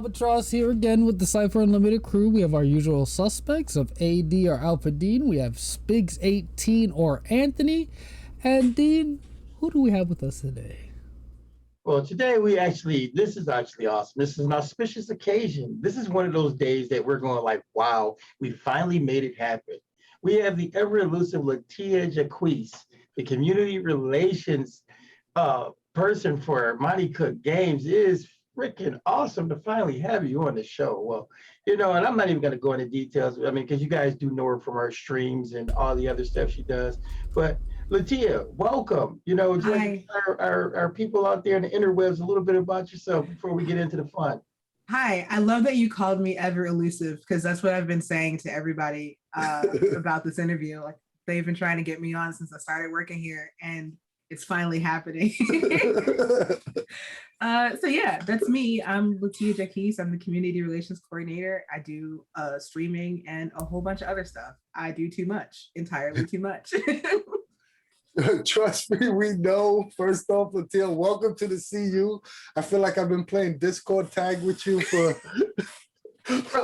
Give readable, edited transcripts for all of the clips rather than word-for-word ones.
Albatross here again with the Cypher Unlimited crew. We have our usual suspects of AD or Alpha Dean. We have Spigs18 or Anthony. And Dean, who do we have with us today? Well, today this is actually awesome. This is an auspicious occasion. This is one of those days that we're going like, wow, we finally made it happen. We have the ever elusive Latia Jacquise, the community relations person for Monte Cook Games. It is freaking awesome to finally have you on the show. Well, and I'm not even going to go into details. I mean, because you guys do know her from our streams and all the other stuff she does. But Latia, welcome. Just our people out there in the interwebs a little bit about yourself before we get into the fun. Hi, I love that you called me ever elusive because that's what I've been saying to everybody about this interview. Like they've been trying to get me on since I started working here, and it's finally happening. So yeah, that's me. I'm Latia Jacquise. I'm the community relations coordinator. I do streaming and a whole bunch of other stuff. I do too much, entirely too much. Trust me, we know. First off, Latia, welcome to the CU. I feel like I've been playing Discord tag with you for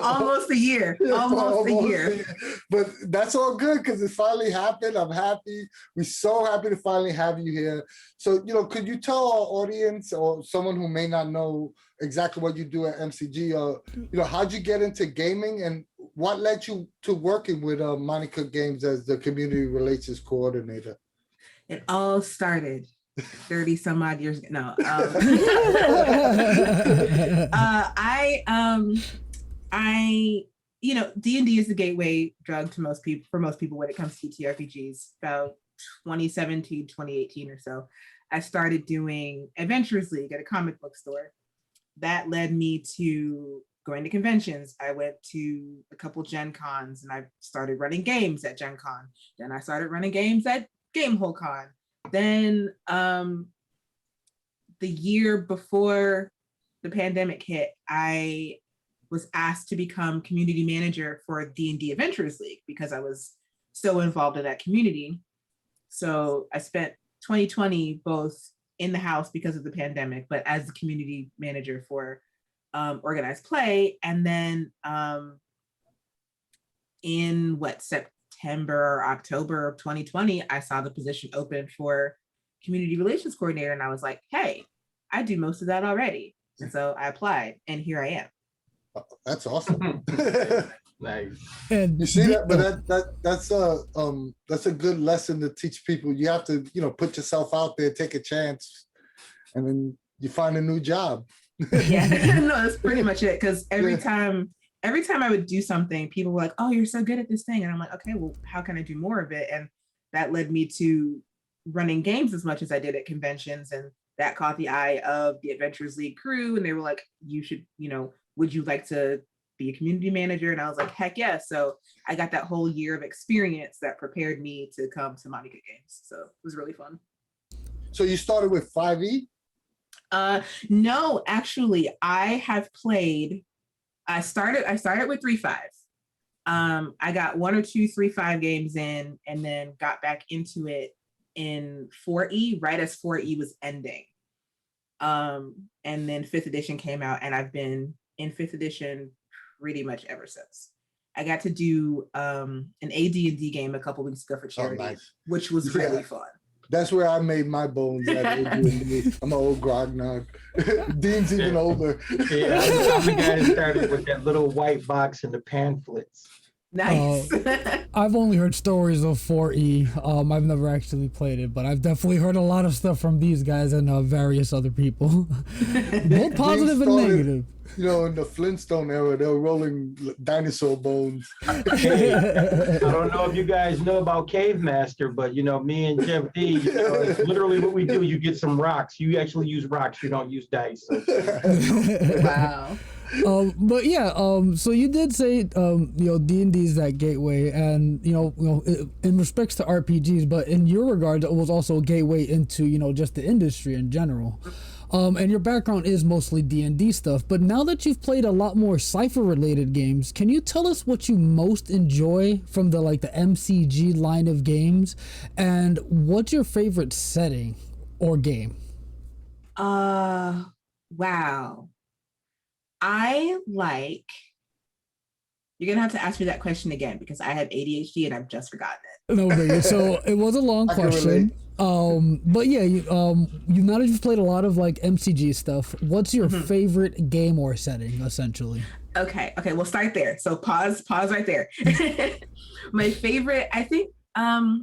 almost a year. Almost a year. But that's all good because it finally happened. I'm happy. We're so happy to finally have you here. So, could you tell our audience or someone who may not know exactly what you do at MCG, how'd you get into gaming and what led you to working with Monte Cook Games as the community relations coordinator? It all started 30 some odd years ago. No. D&D is the gateway drug to most people, for most people when it comes to TTRPGs. About 2017, 2018 or so, I started doing Adventures League at a comic book store. That led me to going to conventions. I went to a couple Gen Cons and I started running games at Gen Con. Then I started running games at Gamehole Con. Then the year before the pandemic hit, I was asked to become community manager for D&D Adventures League because I was so involved in that community. So I spent 2020 both in the house because of the pandemic, but as the community manager for organized play. And then in September or October of 2020, I saw the position open for community relations coordinator. And I was like, hey, I do most of that already. And so I applied and here I am. That's awesome. Nice. And you see that, but that's a good lesson to teach people. You have to, put yourself out there, take a chance, and then you find a new job. Yeah, no, that's pretty much it. Because every time I would do something, people were like, oh, you're so good at this thing. And I'm like, okay, well, how can I do more of it? And that led me to running games as much as I did at conventions. And that caught the eye of the Adventures League crew. And they were like, you should, would you like to be a community manager? And I was like, heck yeah. So I got that whole year of experience that prepared me to come to Monte Cook Games. So it was really fun. So you started with 5e? No, actually, I started with 3.5. I got 1 or 2 3.5 games in and then got back into it in 4e right as 4e was ending. And then 5th edition came out and I've been in 5th edition pretty much ever since. I got to do an AD&D game a couple weeks ago for charity, which was really fun. That's where I made my bones at AD&D. I'm an old grognard. Dean's even older. Yeah, I'm the guy that started with that little white box and the pamphlets. Nice. I've only heard stories of 4E. I've never actually played it, but I've definitely heard a lot of stuff from these guys and various other people. Both positive and negative. In the Flintstone era, they were rolling dinosaur bones. Hey, I don't know if you guys know about Cave Master, but me and Jeff D, it's literally what we do. You get some rocks. You actually use rocks. You don't use dice. So. Wow. But yeah, so you did say, D&D is that gateway, and in respects to RPGs, but in your regard, it was also a gateway into just the industry in general. And your background is mostly D&D stuff, but now that you've played a lot more Cypher-related games, can you tell us what you most enjoy from the MCG line of games, and what's your favorite setting or game? Wow. I like, you're gonna have to ask me that question again because I have ADHD and I've just forgotten it. No biggie. So it was a long I can question. But yeah, you now that you've played a lot of like MCG stuff, what's your favorite game or setting essentially? Okay, we'll start there. So pause right there. My favorite, I think,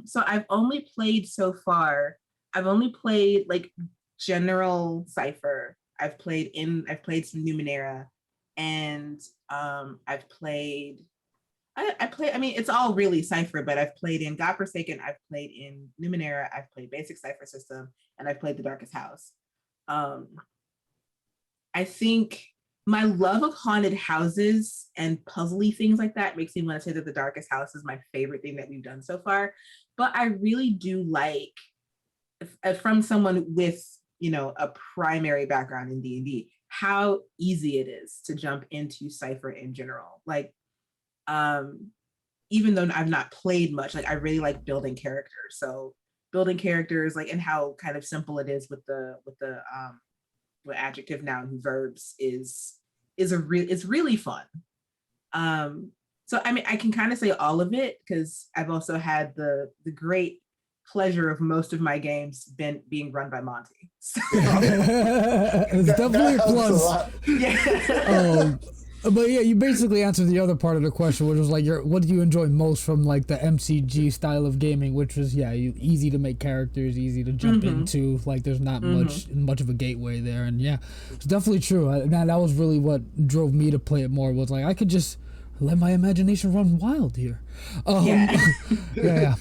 so I've only played so far, I've only played like general Cypher. I've played some Numenera, and I've played I mean, it's all really Cypher, but I've played in Godforsaken, I've played in Numenera, I've played basic Cypher system, and I've played the Darkest House. I think my love of haunted houses and puzzly things like that makes me want to say that the Darkest House is my favorite thing that we've done so far. But I really do like, from someone with, you know, a primary background in D&D, how easy it is to jump into Cypher in general. Like, even though I've not played much, like I really like building characters. So building characters, like, and how kind of simple it is with the adjective, noun, and verbs is it's really fun. So I mean, I can kind of say all of it because I've also had the great pleasure of most of my games being run by Monty. So. It's definitely a plus. Yeah. But yeah, you basically answered the other part of the question, which was like, what do you enjoy most from like the MCG style of gaming, which was easy to make characters, easy to jump into. Like there's not much of a gateway there, and yeah, it's definitely true. That was really what drove me to play it more. Was like I could just let my imagination run wild here. Yeah.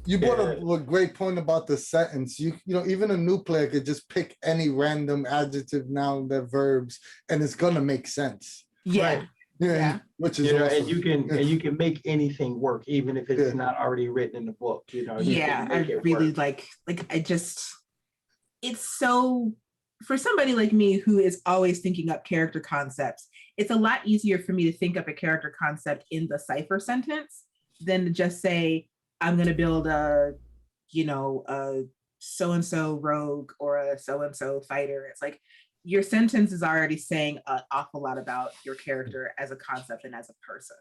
You brought up a great point about the sentence. You know, even a new player could just pick any random adjective, noun, their verbs, and it's gonna make sense. Yeah. Right. Yeah. Which is you know, awesome. and you can make anything work, even if it's not already written in the book. You know. Yeah, I really like I just, it's so, for somebody like me who is always thinking up character concepts, it's a lot easier for me to think up a character concept in the Cypher sentence than to just say, I'm going to build a so-and-so rogue or a so-and-so fighter. It's like, your sentence is already saying an awful lot about your character as a concept and as a person.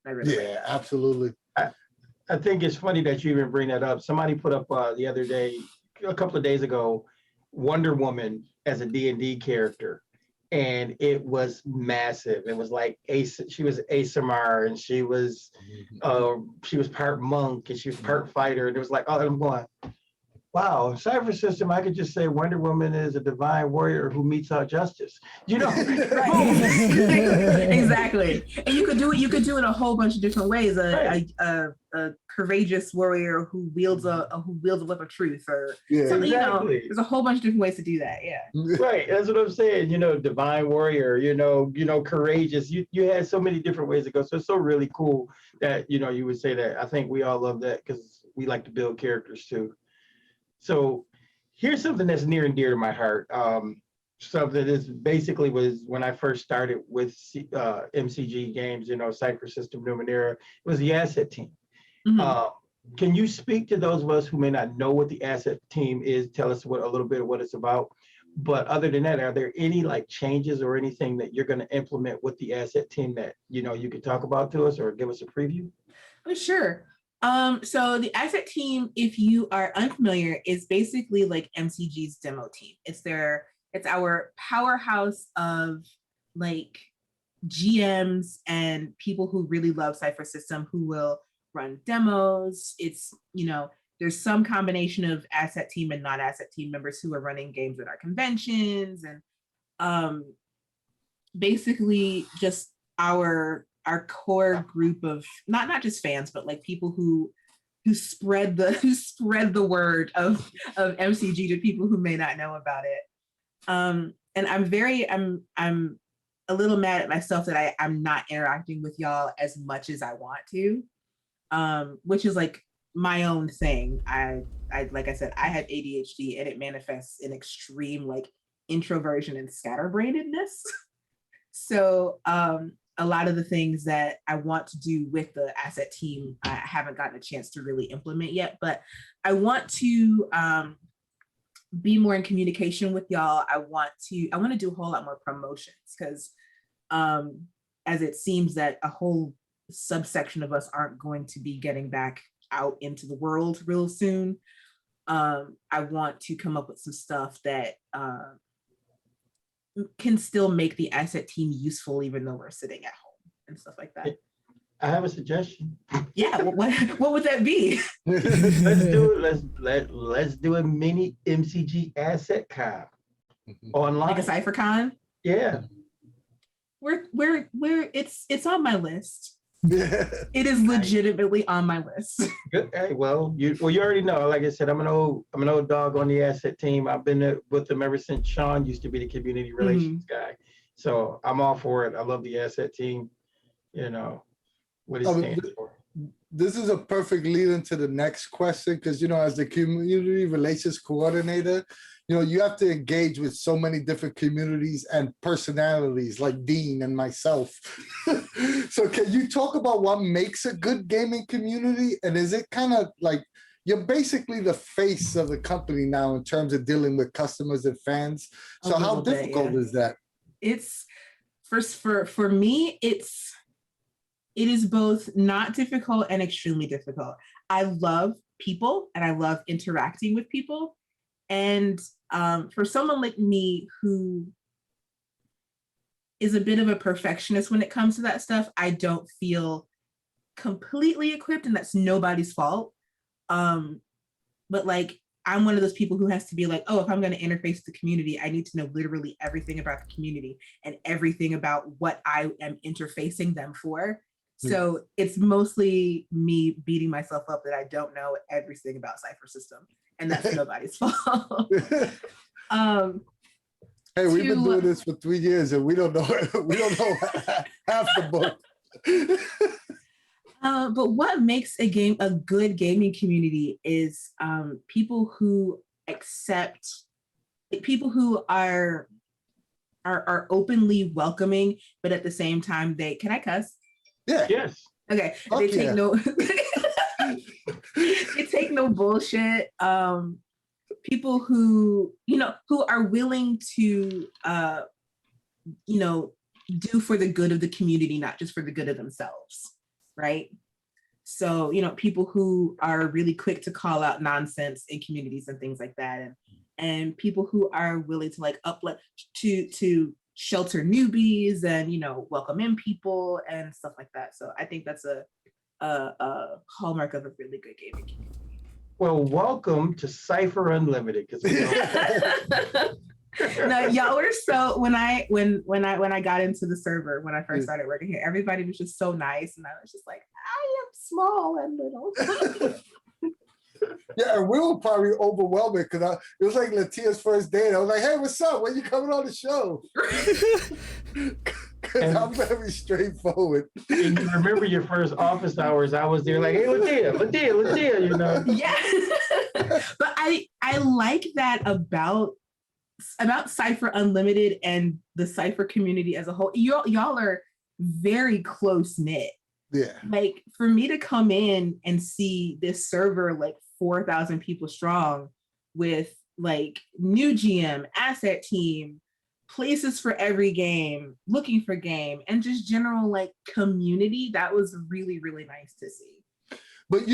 I really like that. Absolutely. I think it's funny that you even bring that up. Somebody put up the other day, a couple of days ago, Wonder Woman as a D&D character, and it was massive. It was like she was Asamar, and she was part monk, and she was part fighter, and it was like, oh, I'm going, wow, Cypher system, I could just say Wonder Woman is a divine warrior who meets out justice. You know, exactly. And you could do it a whole bunch of different ways. A courageous warrior who wields a whip of truth, or something. Exactly. There's a whole bunch of different ways to do that. Yeah. Right. That's what I'm saying. You know, divine warrior. You know, courageous. You had so many different ways to go. So it's so really cool that you would say that. I think we all love that because we like to build characters too. So here's something that's near and dear to my heart. Something that basically was when I first started with MCG games, Cypher System, Numenera, it was the asset team. Can you speak to those of us who may not know what the asset team is? Tell us a little bit of what it's about. But other than that, are there any like changes or anything that you're going to implement with the asset team that, you could talk about to us or give us a preview? Sure. So the asset team, if you are unfamiliar, is basically like MCG's demo team. It's our powerhouse of like GMs and people who really love Cypher System who will run demos. It's, there's some combination of asset team and non-asset team members who are running games at our conventions, and basically just our core group of not just fans, but like people who spread the word of MCG to people who may not know about it. And I'm a little mad at myself that I'm not interacting with y'all as much as I want to, which is like my own thing. I like I said, I have ADHD and it manifests in extreme like introversion and scatterbrainedness. So a lot of the things that I want to do with the asset team, I haven't gotten a chance to really implement yet, but I want to be more in communication with y'all. I want to do a whole lot more promotions because as it seems that a whole subsection of us aren't going to be getting back out into the world real soon. I want to come up with some stuff that can still make the asset team useful, even though we're sitting at home and stuff like that. I have a suggestion. Yeah, what would that be? Let's do a mini MCG asset con online. Like a CypherCon? Yeah. We're it's on my list. It is legitimately on my list. Good. Hey, well, you already know. Like I said, I'm an old dog on the asset team. I've been with them ever since Sean used to be the community relations guy. So I'm all for it. I love the asset team. You know what it stands for. This is a perfect lead into the next question, because as the community relations coordinator, you have to engage with so many different communities and personalities like Dean and myself. So can you talk about what makes a good gaming community? And is it kind of like you're basically the face of the company now in terms of dealing with customers and fans? So how difficult is that? It's for me, it is both not difficult and extremely difficult. I love people and I love interacting with people. And for someone like me who is a bit of a perfectionist when it comes to that stuff, I don't feel completely equipped, and that's nobody's fault. But like, I'm one of those people who has to be like, oh, if I'm going to interface with the community, I need to know literally everything about the community and everything about what I am interfacing them for. So it's mostly me beating myself up that I don't know everything about Cypher System, and that's nobody's fault. Hey, we've been doing this for 3 years, and we don't know half the book. But what makes a good gaming community is people who accept, people who are openly welcoming, but at the same time can I cuss? Yeah. Yes. Okay. They take they take no bullshit. People who are willing to do for the good of the community, not just for the good of themselves, right? So people who are really quick to call out nonsense in communities and things like that, and people who are willing to like uplift to shelter newbies and welcome in people and stuff like that. So I think that's a hallmark of a really good gaming community. Well, welcome to Cypher Unlimited. No, y'all were so when I got into the server when I first started working here, everybody was just so nice, and I was just like, I am small and little. Yeah, and we were probably overwhelming because it was like Latia's first day. And I was like, hey, what's up? When you coming on the show? Because I'm very straightforward. And you remember your first office hours, I was there like, hey, Latia, Yeah. But I like that about Cypher Unlimited and the Cypher community as a whole. Y'all are very close knit. Yeah. Like for me to come in and see this server like 4,000 people strong with like new GM, asset team, places for every game, looking for game, and just general like community, that was really, really nice to see. But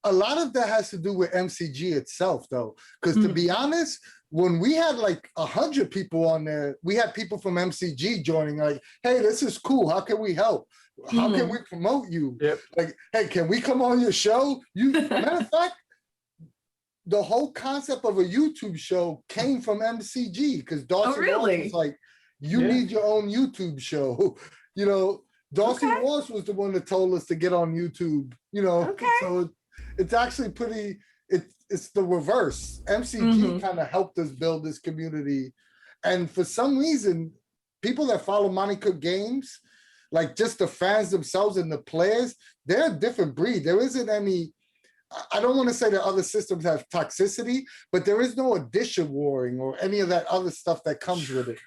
a lot of that has to do with MCG itself though. Because to be honest, when we had like 100 people on there, we had people from MCG joining like, hey, this is cool. How can we help? How can we promote you? Yep. Like, hey, can we come on your show? Matter of fact, the whole concept of a YouTube show came from MCG because Darcy Walsh was like, you need your own YouTube show. Darcy Walsh was the one that told us to get on YouTube, So it's actually it's the reverse. MCG kind of helped us build this community. And for some reason, people that follow Monte Cook Games, like just the fans themselves and the players, they're a different breed. There isn't any, I don't want to say that other systems have toxicity, but there is no addition warring or any of that other stuff that comes with it.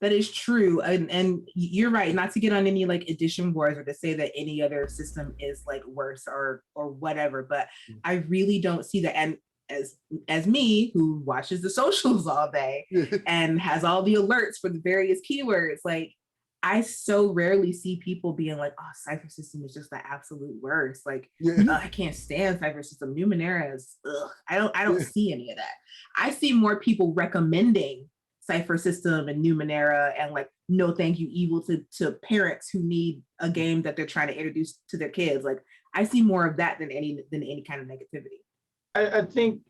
That is true. And you're right, not to get on any like addition wars or to say that any other system is like worse or whatever, but I really don't see that. And as me, who watches the socials all day and has all the alerts for the various keywords, like I so rarely see people being like, oh, Cypher System is just the absolute worst. Like, I can't stand Cypher System. Numenera is, ugh. I don't see any of that. I see more people recommending Cypher System and Numenera and like, no, thank you, Evil to parents who need a game that they're trying to introduce to their kids. Like, I see more of that than any kind of negativity. I think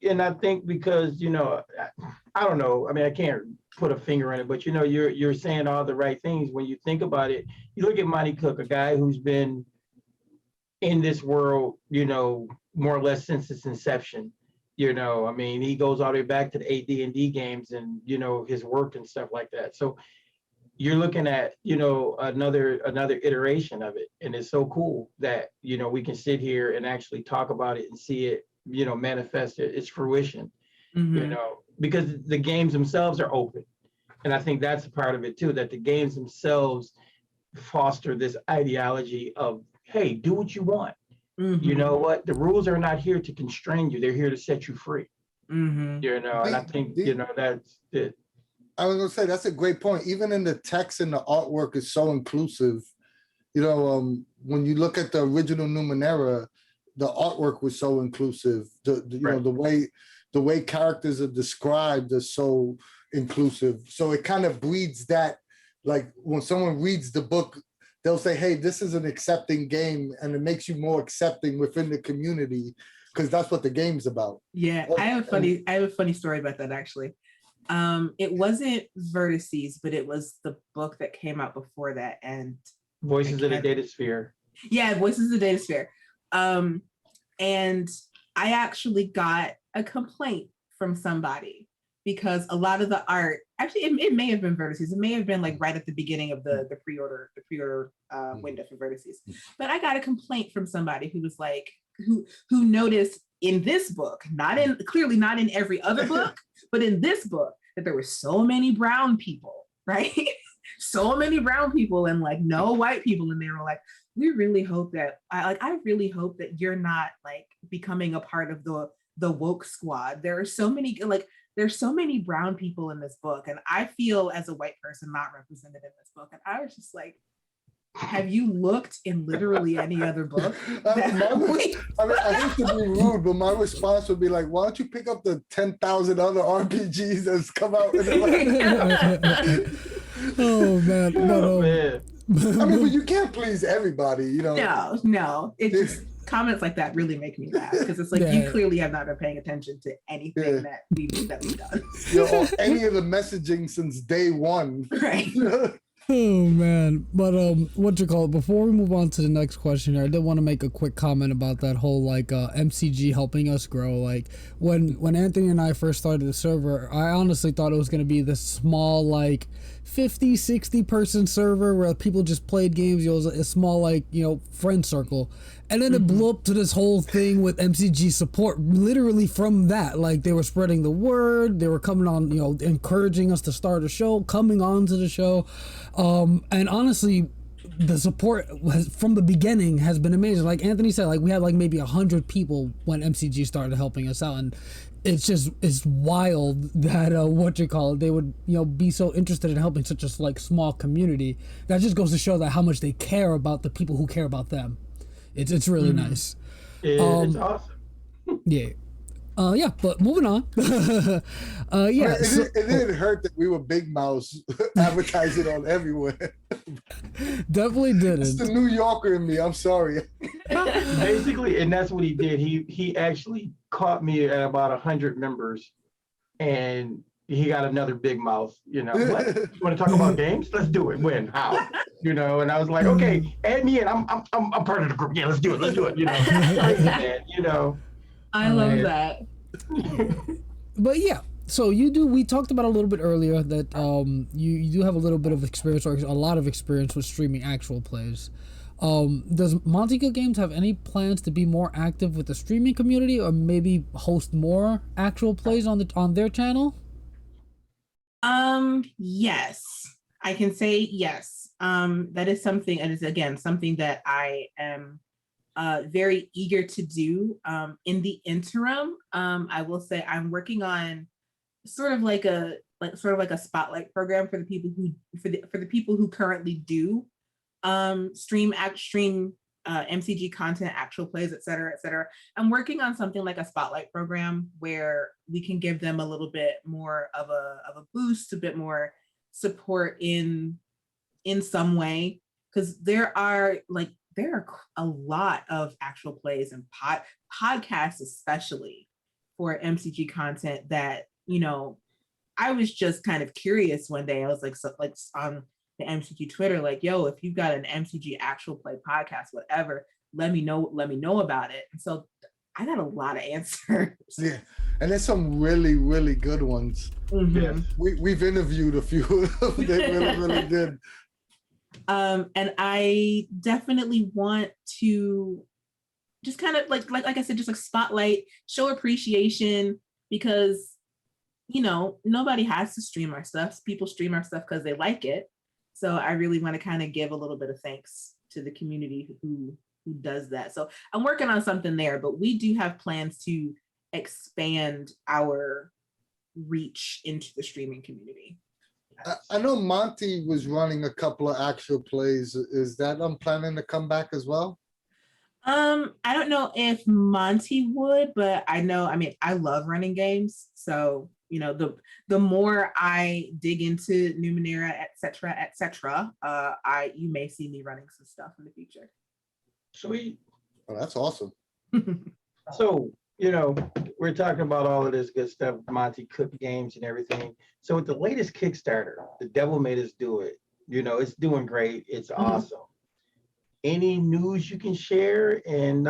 because, you know, I don't know. I mean, I can't put a finger on it, but you know, you're saying all the right things. When you think about it, you look at Monte Cook, a guy who's been in this world, you know, more or less since its inception. You know, I mean, he goes all the way back to the AD&D games and, you know, his work and stuff like that. So you're looking at, you know, another iteration of it. And it's so cool that, you know, we can sit here and actually talk about it and see it, you know, manifest its fruition, you know, because the games themselves are open. And I think that's a part of it too, that the games themselves foster this ideology of, hey, do what you want. You know what? The rules are not here to constrain you. They're here to set you free. You know, and I think, you know, that's it. I was gonna say, that's a great point. Even in the text and the artwork is so inclusive. You know, when you look at the original Numenera, the artwork was so inclusive. You know, the way characters are described is so inclusive. So it kind of breeds that, like when someone reads the book, they'll say, hey, this is an accepting game, and it makes you more accepting within the community, because that's what the game's about. Yeah, I have a funny story about that actually. It wasn't Vertices, but it was the book that came out before that, and Voices of the Data Sphere. Yeah, Voices of the Data Sphere. And I actually got a complaint from somebody because a lot of the art, actually, it may have been Vertices. It may have been like right at the beginning of the pre-order window for Vertices. But I got a complaint from somebody who was like, who noticed in this book, clearly not in every other book, but in this book, that there were so many brown people, right? So many brown people and like no white people, and they were like, we really hope that I really hope that you're not like becoming a part of the woke squad. There's so many brown people in this book, and I feel as a white person not represented in this book. And I was just like, have you looked in literally any other book? I hate to be rude, but my response would be like, why don't you pick up the 10,000 other RPGs that's come out in the Oh man, man. I mean, but you can't please everybody, you know. No. It's just comments like that really make me laugh, because it's like, you clearly have not been paying attention to anything that we've done. You know, or any of the messaging since day one. Right. Oh man, but before we move on to the next question here, I did want to make a quick comment about that whole like MCG helping us grow. Like when Anthony and I first started the server, I honestly thought it was going to be this small like 50-60 person server where people just played games. It was a small like, you know, friend circle, and then it blew up to this whole thing with MCG support literally from that. Like they were spreading the word, they were coming on, you know, encouraging us to start a show, coming on to the show. And honestly, the support from the beginning has been amazing. Like Anthony said, like we had like maybe 100 people when MCG started helping us out, and it's wild that they would, you know, be so interested in helping such a like small community. That just goes to show that how much they care about the people who care about them. It's really nice. It's awesome. Yeah. But moving on. It didn't hurt that we were big mouths advertising on everywhere. Definitely didn't. It's the New Yorker in me. I'm sorry. Basically, and that's what he did. He actually caught me at about 100 members, and he got another big mouth. You know, what? You want to talk about games? Let's do it. When? How? You know, and I was like, okay, add me in. I'm part of the group. Yeah, let's do it. You know, man, you know. I love that. But yeah, so we talked about a little bit earlier that you do have a little bit of experience, or a lot of experience with streaming actual plays. Does Monte Cook Games have any plans to be more active with the streaming community, or maybe host more actual plays on their channel? Yes, I can say yes. That is something, and it's again something that I am very eager to do. In the interim, I will say I'm working on sort of like a spotlight program for the people who currently do stream MCG content, actual plays, et cetera, et cetera. I'm working on something like a spotlight program where we can give them a little bit more of a boost, a bit more support in some way, because there are a lot of actual plays and podcasts, especially for MCG content, that, you know, I was just kind of curious one day. I was like, on the MCG Twitter, like, yo, if you've got an MCG actual play podcast, whatever, let me know about it. And so I got a lot of answers. Yeah, and there's some really, really good ones. Mm-hmm. Yes. We've interviewed a few of them. They're really, really good. And I definitely want to just kind of like I said, just like spotlight, show appreciation, because, you know, nobody has to stream our stuff. People stream our stuff because they like it. So I really want to kind of give a little bit of thanks to the community who does that. So I'm working on something there, but we do have plans to expand our reach into the streaming community. I know Monty was running a couple of actual plays. Is that planning to come back as well? I don't know if Monty would, but I mean, I love running games. So, you know, the more I dig into Numenera, et cetera, you may see me running some stuff in the future. Sweet. Oh, that's awesome. So, you know, we're talking about all of this good stuff, Monte Cook Games and everything. So with the latest Kickstarter, The Devil Made Us Do It, you know, it's doing great. It's awesome. Any news you can share? And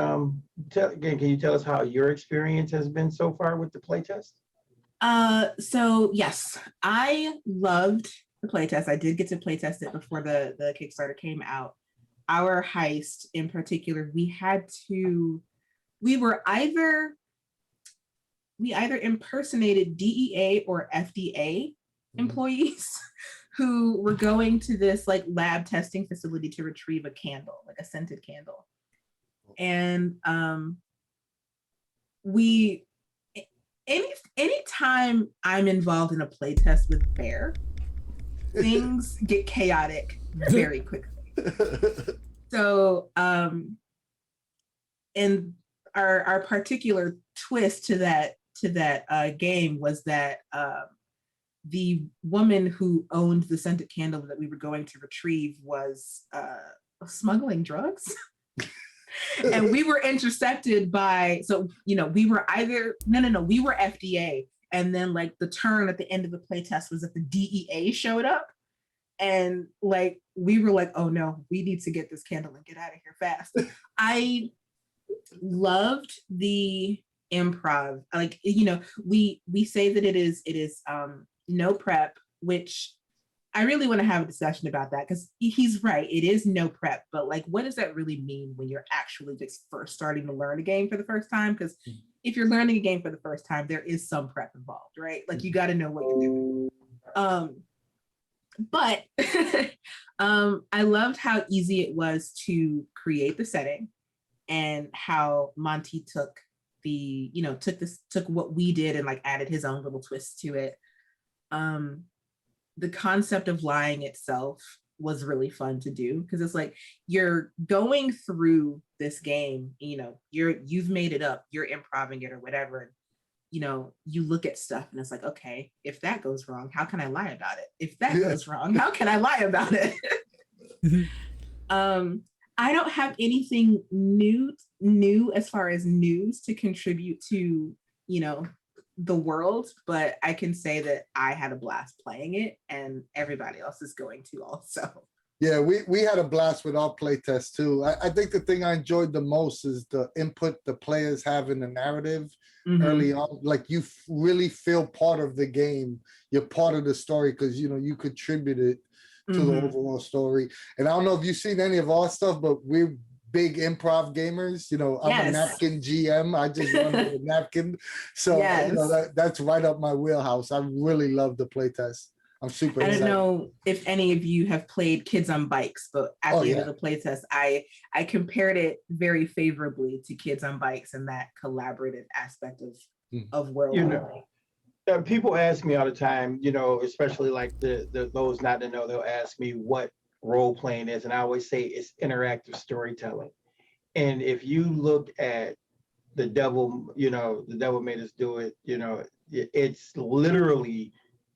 can you tell us how your experience has been so far with the playtest? So yes, I loved the playtest. I did get to playtest it before the Kickstarter came out. Our heist in particular, we either impersonated DEA or FDA employees who were going to this like lab testing facility to retrieve a candle, like a scented candle. And anytime I'm involved in a playtest with Bear, things get chaotic very quickly. So and our particular twist to that game was that the woman who owned the scented candle that we were going to retrieve was smuggling drugs. And we were intercepted by, so, you know, we were either, we were FDA. And then like the turn at the end of the playtest was that the DEA showed up. And like, we were like, oh no, we need to get this candle and get out of here fast. I loved the improv. Like, you know, we say that it is no prep, which I really want to have a discussion about that, because he's right. It is no prep, but like, what does that really mean when you're actually just first starting to learn a game for the first time? Because if you're learning a game for the first time, there is some prep involved, right? Like you got to know what you're doing. But I loved how easy it was to create the setting, and how Monty took what we did and like added his own little twist to it. The concept of lying itself was really fun to do, because it's like you're going through this game, you know, you've made it up, you're improvising it or whatever. And, you know, you look at stuff and it's like, okay, if that goes wrong, how can I lie about it? If that goes wrong, how can I lie about it? I don't have anything new as far as news to contribute to, you know, the world, but I can say that I had a blast playing it, and everybody else is going to also. Yeah, we had a blast with our playtest too. I think the thing I enjoyed the most is the input the players have in the narrative early on. Like you really feel part of the game. You're part of the story because, you know, you contributed to the overall story. And I don't know if you've seen any of our stuff, but we're big improv gamers. You know, I'm a napkin GM. I just run with a napkin. So you know, that's right up my wheelhouse. I really love the playtest. I'm super I don't excited. know if any of you have played Kids on Bikes, but at the end of the playtest, I compared it very favorably to Kids on Bikes and that collaborative aspect of world building. People ask me all the time, especially like the those not to know, they'll ask me what role playing is, and I always say it's interactive storytelling. And if you look at the devil, the devil made us do it, it's literally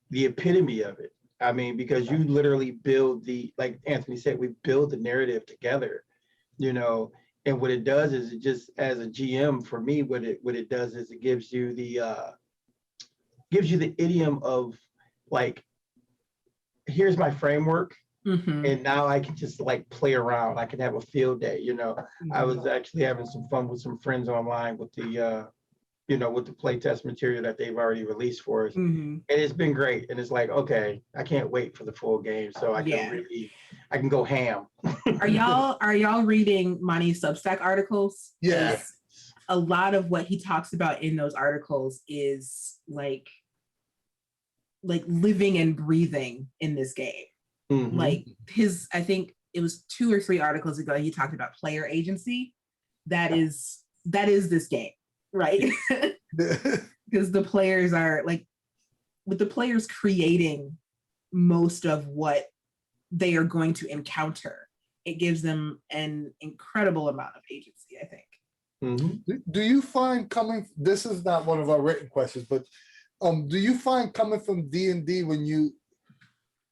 the epitome of it. I mean, because you literally build like Anthony said, we build the narrative together, and what it does is it just, as a GM, for me, what it does is it gives you the idiom of like, here's my framework, and now I can just like play around. I can have a field day. I was actually having some fun with some friends online with the with the playtest material that they've already released for us, and it's been great. And it's like, okay, I can't wait for the full game, so I can go ham. Are y'all reading Monty's Substack articles? Yes. A lot of what he talks about in those articles is like living and breathing in this game. Like I think it was 2 or 3 articles ago, he talked about player agency. That is this game, right? Because the players are like, with the players creating most of what they are going to encounter, it gives them an incredible amount of agency, I think. Do you find this is not one of our written questions, but do you find coming from D&D, when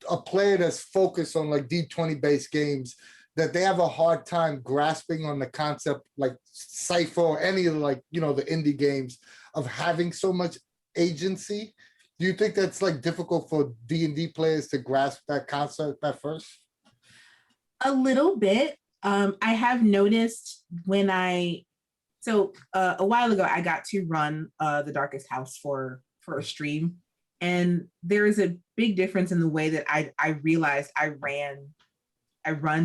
a player that's focused on like D20 based games, that they have a hard time grasping on the concept like Cypher or any of the indie games of having so much agency? Do you think that's like difficult for D&D players to grasp that concept at first? A little bit. I have noticed a while ago, I got to run The Darkest House for a stream. And there is a big difference in the way that I realized I run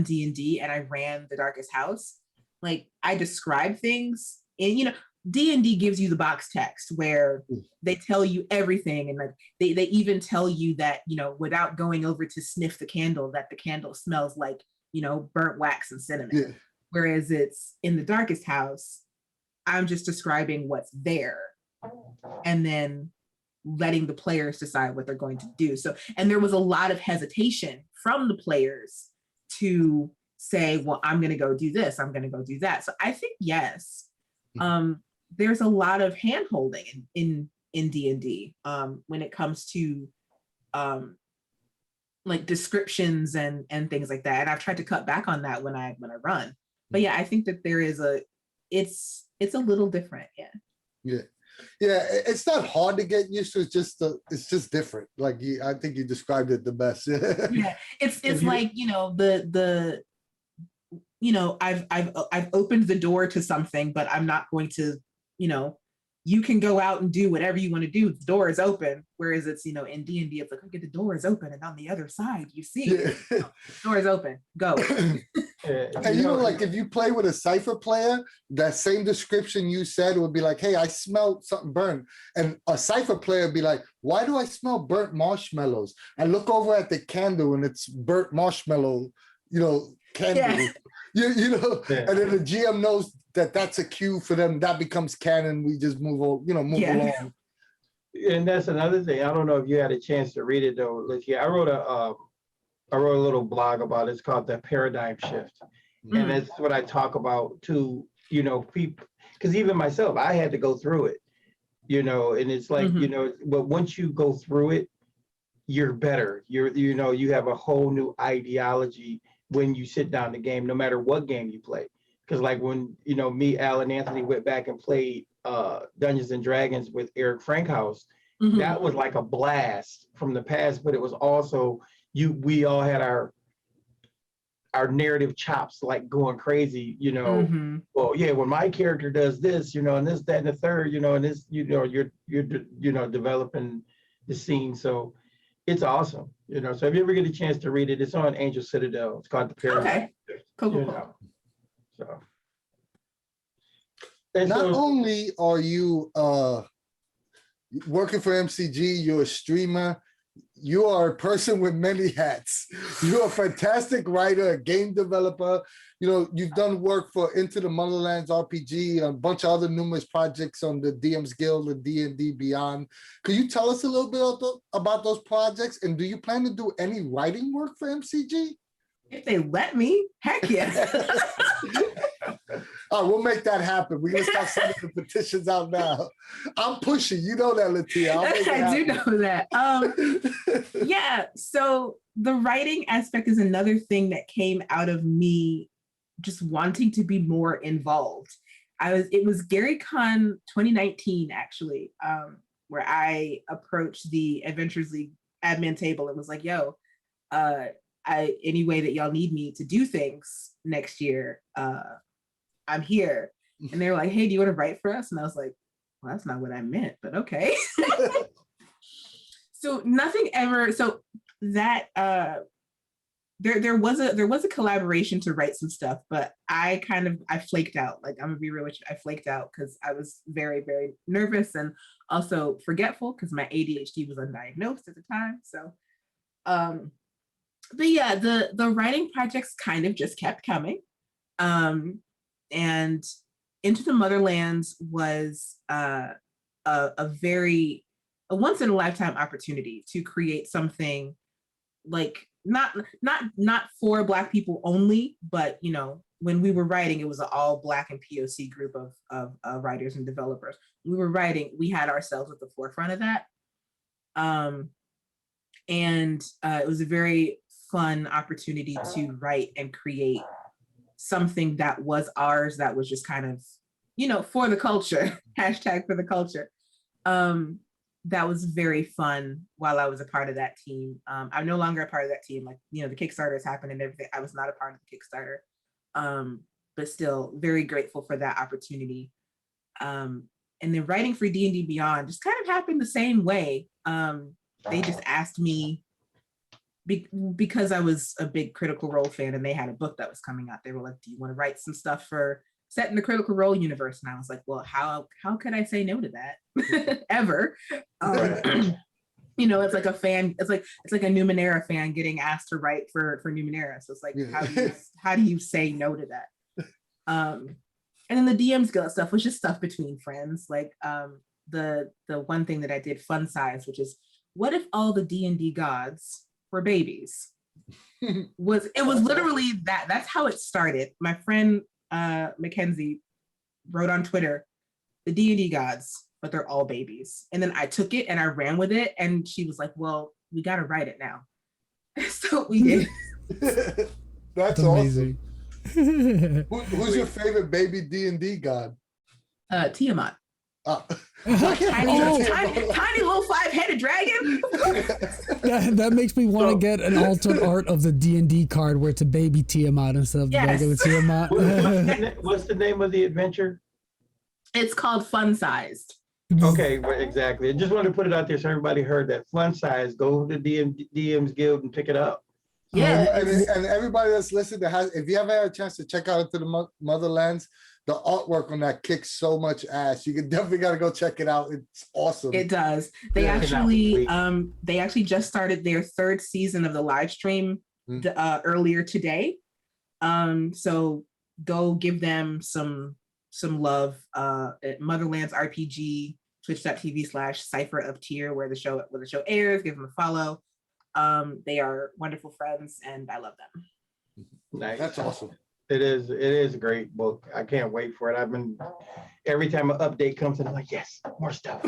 D&D and I ran The Darkest House. Like, I describe things, and D&D gives you the box text where they tell you everything, and like they even tell you that without going over to sniff the candle, that the candle smells like burnt wax and cinnamon. Yeah. Whereas it's in The Darkest House, I'm just describing what's there, and then letting the players decide what they're going to do. So, and there was a lot of hesitation from the players to say, well, I'm going to go do this, I'm going to go do that. So I think, yes, there's a lot of hand-holding in D&D when it comes to like descriptions and things like that. And I've tried to cut back on that when I run. But yeah, I think that there is it's a little different. Yeah. Yeah, it's not hard to get used to. It's just different. Like I think you described it the best. Yeah, it's like I've opened the door to something, but I'm not going to you can go out and do whatever you want to do. The door is open. Whereas it's in D&D, it's like, okay, the door is open, and on the other side you see the door is open. Go. And like if you play with a Cypher player, that same description you said would be like, hey, I smelled something burnt. And a Cypher player would be like, why do I smell burnt marshmallows? I look over at the candle and it's burnt marshmallow, candle. Yeah. And then the GM knows that that's a cue for them. That becomes canon. We just move along. And that's another thing. I don't know if you had a chance to read it though, Latia. I wrote a little blog about it. It's called The Paradigm Shift. And that's what I talk about to, people, because even myself, I had to go through it, and it's like, but once you go through it, you're better. You have a whole new ideology when you sit down the game, no matter what game you play. Because like when, me, Al, and Anthony went back and played Dungeons and Dragons with Eric Frankhouse, that was like a blast from the past, but it was also, we all had our narrative chops like going crazy, well, yeah, when my character does this, and this, that, and the third, and this, you're developing the scene. So it's awesome, so if you ever get a chance to read it, it's on Angel Citadel. It's called The Paradigm. Okay, cool. So. Not only are you working for MCG, you're a streamer, you are a person with many hats. You're a fantastic writer, a game developer. You know, you've done work for Into the Motherlands RPG, a bunch of other numerous projects on the DM's Guild and D&D Beyond. Could you tell us a little bit about those projects? And do you plan to do any writing work for MCG? If they let me, heck yes. All right, we'll make that happen. We're gonna start sending the petitions out now. I'm pushing, you know that, Latia. I do know that. Yeah, so the writing aspect is another thing that came out of me just wanting to be more involved. It was Gary Con 2019 actually, where I approached the Adventures League admin table and was like, yo, any way that y'all need me to do things next year, I'm here. And they were like, hey, do you want to write for us? And I was like, well, that's not what I meant, but okay. So nothing ever, so that there was a collaboration to write some stuff, but I flaked out. Like, I'm gonna be real with you, I flaked out because I was very, very nervous and also forgetful because my ADHD was undiagnosed at the time. So but yeah, the writing projects kind of just kept coming. And Into the Motherlands was a once in a lifetime opportunity to create something like not for Black people only, but you know, when we were writing, it was an all Black and POC group of writers and developers. When we were writing, we had ourselves at the forefront of that. And it was a very fun opportunity to write and create something that was ours, that was just kind of, you know, for the culture, hashtag for the culture. That was very fun while I was a part of that team. I'm no longer a part of that team. Like, you know, the Kickstarter has happened and everything. I was not a part of the Kickstarter, but still very grateful for that opportunity. And then writing for D&D Beyond just kind of happened the same way. They just asked me, because I was a big Critical Role fan and they had a book that was coming out. They were like, do you want to write some stuff for set in the Critical Role universe? And I was like, well, how could I say no to that? Ever. You know, it's like a fan, it's like a Numenera fan getting asked to write for Numenera. So it's like, how do you say no to that? And then the DM's Guild stuff was just stuff between friends. Like the one thing that I did, Fun Size, which is, what if all the D&D gods were babies? It was literally that. That's how it started. My friend Mackenzie wrote on Twitter, the D&D gods, but they're all babies. And then I took it and I ran with it, and she was like, well, we got to write it now. So we did. That's awesome. Who's your favorite baby D&D god? Tiamat. Tiny little 5-headed dragon. That makes me want to get an altered art of the D&D card where it's a baby Tiamat instead of the regular Tiamat. What's the name of the adventure? It's called Fun Sized. Okay, well, exactly. I just wanted to put it out there so everybody heard that. Fun Size. Go to DM's Guild and pick it up. Yeah, and everybody that's listening, if you ever had a chance to check out Into the Motherlands, the artwork on that kicks so much ass. You can definitely got to go check it out. It's awesome. It does. They actually just started their third season of the live stream earlier today. So go give them some love at Motherlands RPG, twitch.tv/Cypher of Tier, where the show airs. Give them a follow. They are wonderful friends and I love them. Nice. That's awesome. It is a great book. I can't wait for it. Every time an update comes in, I'm like, yes, more stuff.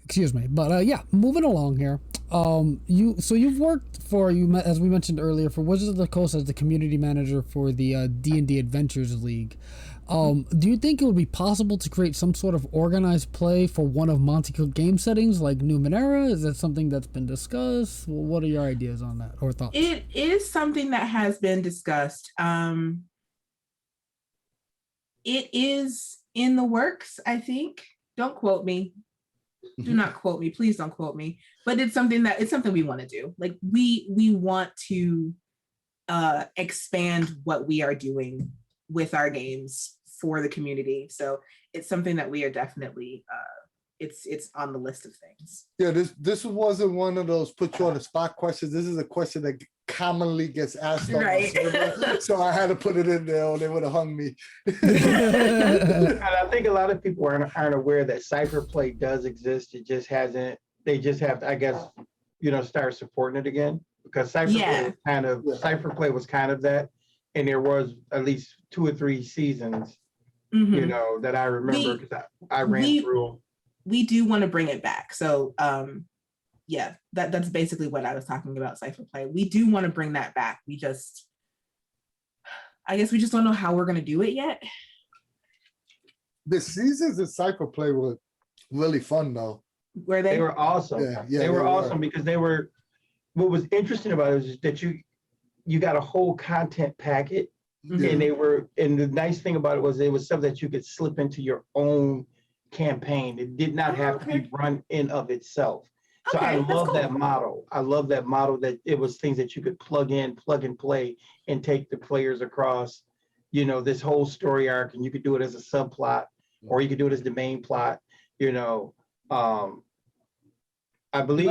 Excuse me, but yeah, moving along here. You've worked for, as we mentioned earlier, for Wizards of the Coast as the community manager for the D&D Adventures League. Do you think it would be possible to create some sort of organized play for one of Monte Cook Games settings like Numenera? Is that something that's been discussed? Well, what are your ideas on that or thoughts? It is something that has been discussed. It is in the works, I think. Don't quote me. Do not quote me. Please don't quote me. But it's something we want to do. Like we want to expand what we are doing with our games for the community. So it's something that we are definitely it's on the list of things. Yeah, this wasn't one of those put you on the spot questions. This is a question that commonly gets asked on my server, so I had to put it in there or they would have hung me. And I think a lot of people aren't aware that Cypher Play does exist. It just hasn't. They just have to, I guess, start supporting it again, because Cypher Play was kind of that, and there was at least 2 or 3 seasons, that I remember because I ran through. We do want to bring it back. So that's basically what I was talking about, Cypher Play. We do want to bring that back. I guess we just don't know how we're going to do it yet. The seasons of Cypher Play were really fun though. Were they? They were awesome. Yeah, they were awesome because they were, what was interesting about it is that you got a whole content packet, and the nice thing about it was stuff that you could slip into your own campaign. It did not have to be run in of itself. So I love that model. I love that model that it was things that you could plug in, plug and play, and take the players across, this whole story arc, and you could do it as a subplot, or you could do it as the main plot, I believe,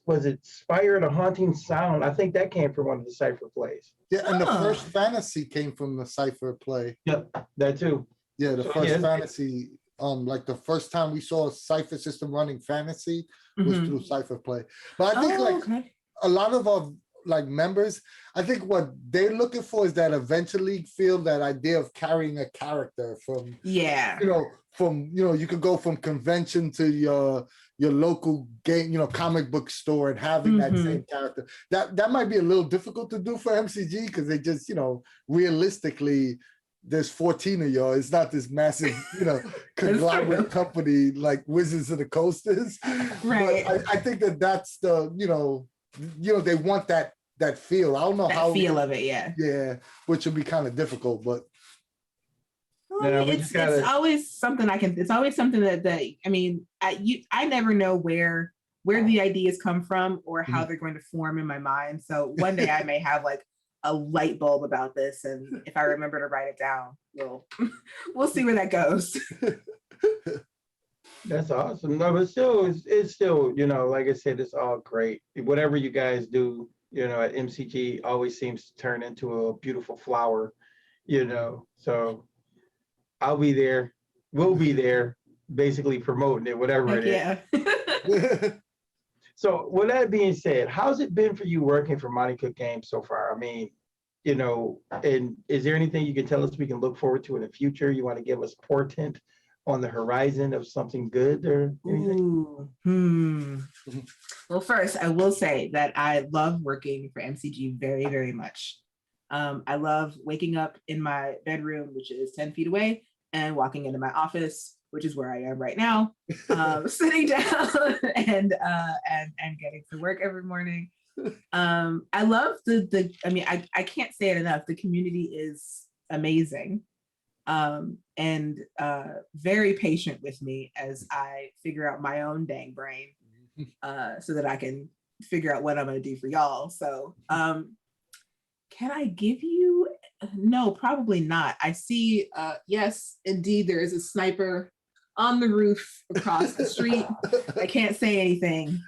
was it Spire the Haunting Sound? I think that came from one of the Cypher plays. Yeah, and the first fantasy came from the Cypher Play. Yep, that too. Yeah, the first fantasy, like the first time we saw a Cypher system running fantasy was through Cypher Play. But I think a lot of our members, I think what they're looking for is that eventually feel that idea of carrying a character from, you could go from convention to your local game, comic book store and having that same character. That might be a little difficult to do for MCG because they just, realistically, there's 14 of y'all. It's not this massive, conglomerate company like Wizards of the Coast is. Right. But I think that's the, they want that feel. I don't know how feel of it, yeah, which would be kind of difficult, but it's always something that I never know where the ideas come from or how they're going to form in my mind. So one day I may have a light bulb about this, and if I remember to write it down, we'll see where that goes. That's awesome. No, but it's still, like I said, it's all great. Whatever you guys do, at MCG always seems to turn into a beautiful flower, so I'll be there. We'll be there basically promoting it, whatever it is. So with that being said, how's it been for you working for Monte Cook Games so far? I mean, and is there anything you can tell us we can look forward to in the future? You want to give us portent on the horizon of something good or anything? Well, first, I will say that I love working for MCG very, very much. I love waking up in my bedroom, which is 10 feet away, and walking into my office, which is where I am right now, sitting down and getting to work every morning. I love I can't say it enough. The community is amazing. And very patient with me as I figure out my own dang brain, so that I can figure out what I'm going to do for y'all. So, can I give you? No, probably not. I see. Yes, indeed, there is a sniper on the roof across the street. I can't say anything.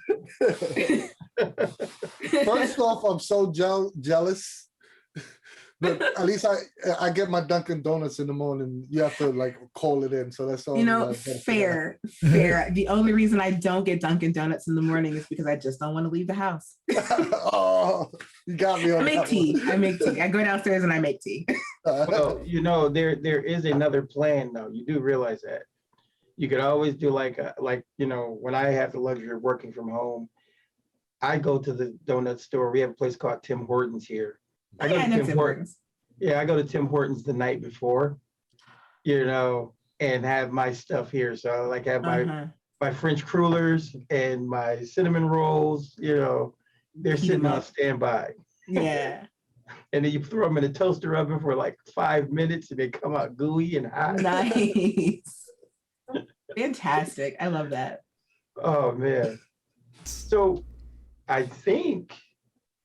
First off, I'm so jealous. But at least I get my Dunkin' Donuts in the morning. You have to call it in, so that's all. Fair. The only reason I don't get Dunkin' Donuts in the morning is because I just don't want to leave the house. Oh, you got me on I make tea. I go downstairs and I make tea. Well, there is another plan though. You do realize that you could always do when I have the luxury of working from home, I go to the donut store. We have a place called Tim Hortons here. I go to Tim Hortons. Yeah, I go to Tim Hortons the night before, and have my stuff here. So I have my French crullers and my cinnamon rolls, they're sitting on standby. Yeah. And then you throw them in a toaster oven for 5 minutes and they come out gooey and hot. Nice. Fantastic. I love that. Oh man. So I think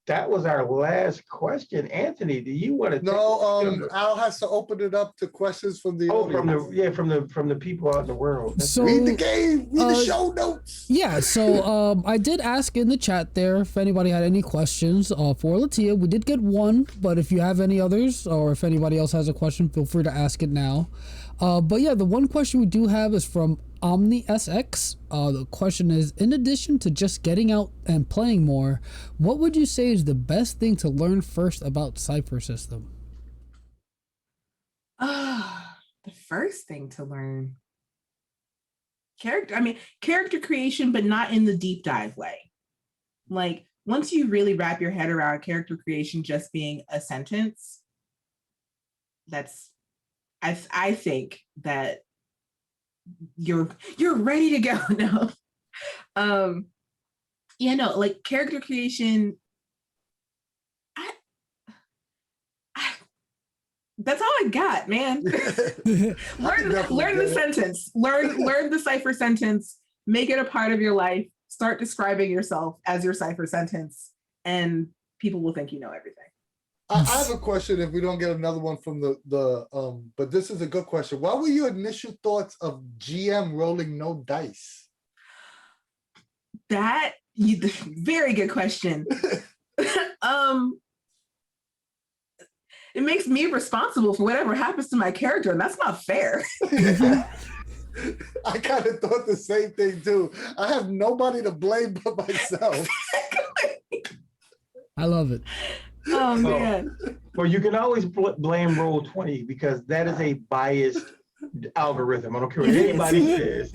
that was our last question. Anthony, do you want to? No, Al has to open it up to questions from the audience. from the people out in the world. So Read the game, read the show notes. Yeah, so I did ask in the chat there if anybody had any questions for Latia. We did get one, but if you have any others or if anybody else has a question, feel free to ask it now. But yeah, the one question we do have is from OmniSX. The question is, in addition to just getting out and playing more, what would you say is the best thing to learn first about Cypher System? The first thing to learn. Character creation, but not in the deep dive way. Like, once you really wrap your head around character creation just being a sentence, I think that you're ready to go. No. Like character creation, that's all I got, man. learn the sentence. Learn the Cypher sentence. Make it a part of your life. Start describing yourself as your Cypher sentence, and people will think you know everything. I have a question if we don't get another one from but this is a good question. What were your initial thoughts of GM rolling no dice? Very good question. It makes me responsible for whatever happens to my character, and that's not fair. I kind of thought the same thing too. I have nobody to blame but myself. I love it. Oh man. Well, you can always blame Roll20 because that is a biased algorithm. I don't care what anybody says.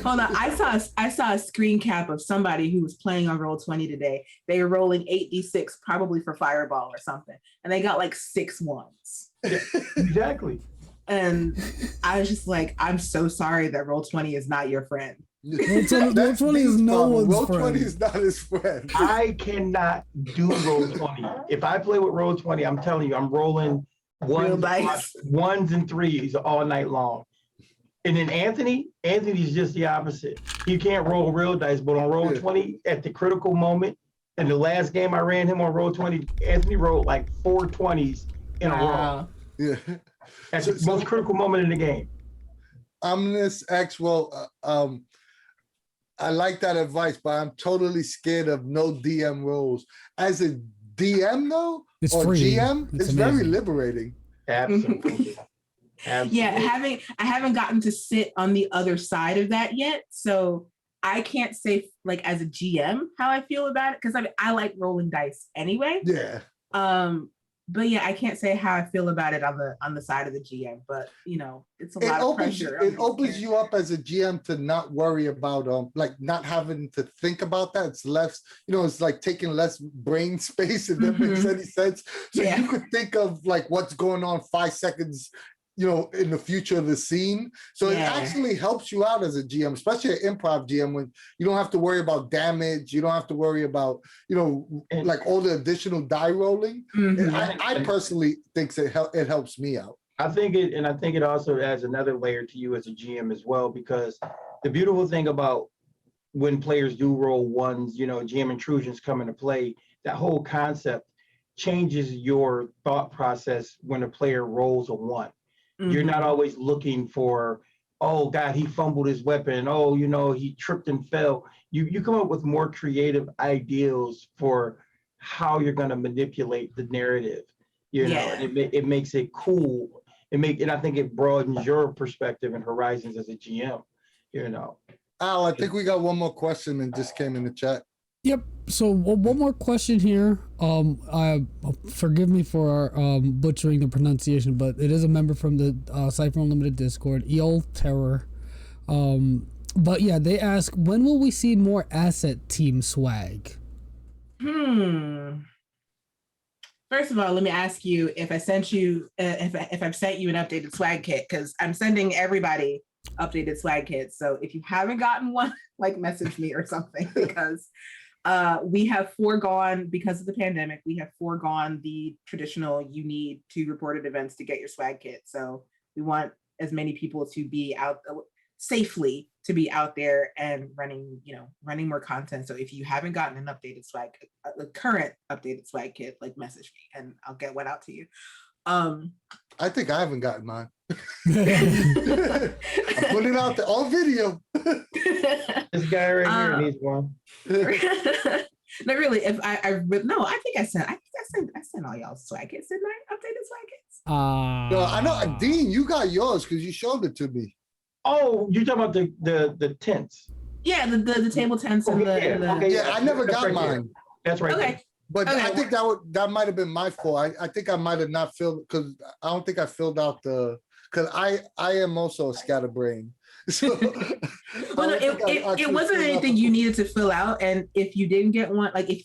Hold on, I saw a screen cap of somebody who was playing on Roll20 today. They were rolling 8d6, probably for Fireball or something, and they got like 6 ones. Yeah, exactly. And I was just like, I'm so sorry that Roll20 is not your friend. Roll20 is no one's friend. Roll20 is not his friend. I cannot do Roll20. If I play with Roll20, I'm telling you, I'm rolling ones and threes all night long. And then Anthony's just the opposite. He can't roll real dice, but on Roll20 at the critical moment, and the last game I ran him on Roll20, Anthony rolled like 4 20s in a row. Yeah. At the most critical moment in the game. OmniSX, I like that advice, but I'm totally scared of no DM roles. As a DM though, it's or free. GM, it's very liberating. Absolutely. Yeah, I haven't gotten to sit on the other side of that yet, so I can't say like as a GM how I feel about it, because I like rolling dice anyway. Yeah. But yeah, I can't say how I feel about it on the side of the GM, but you know, it's a lot of pressure. It opens you up as a GM to not worry about like not having to think about that. It's less, it's like taking less brain space, if that makes any sense. So you could think of like what's going on 5 seconds, in the future of the scene. So it actually helps you out as a GM, especially an improv GM, when you don't have to worry about damage. You don't have to worry about, like all the additional die rolling. And I personally think it helps me out. I think it also adds another layer to you as a GM as well, because the beautiful thing about when players do roll ones, GM intrusions come into play, that whole concept changes your thought process when a player rolls a 1. You're not always looking for, oh God, he fumbled his weapon. Oh, he tripped and fell. You come up with more creative ideals for how you're going to manipulate the narrative. And it makes it cool. And I think it broadens your perspective and horizons as a GM. Al, I think we got one more question that just came in the chat. Yep. So one more question here. Forgive me for butchering the pronunciation, but it is a member from the Cypher Unlimited Discord, Eol Terror. But yeah, they ask, when will we see more asset team swag? First of all, let me ask you if I sent you if I've sent you an updated swag kit, because I'm sending everybody updated swag kits. So if you haven't gotten one, like message me or something, because we have foregone, because of the pandemic, we have foregone the traditional you need to report at events to get your swag kit. So we want as many people to be out. safely to be out there and running, running more content. So if you haven't gotten an updated swag, the current updated swag kit, like message me and I'll get one out to you. I think I haven't gotten mine. I put it out there on video. This guy right here needs one. Not really. If I think I sent all y'all swag kits, didn't I? Updated swag kits. No, I know, Dean, you got yours because you showed it to me. Oh, you're talking about the tents. Yeah, the table tents and Yeah, I never got mine. That's right. Okay. But I think that might have been my fault. I think I might have not filled, because I don't think I filled out because I am also a scatterbrain. So well, no, it wasn't anything you needed to fill out. And if you didn't get one, like if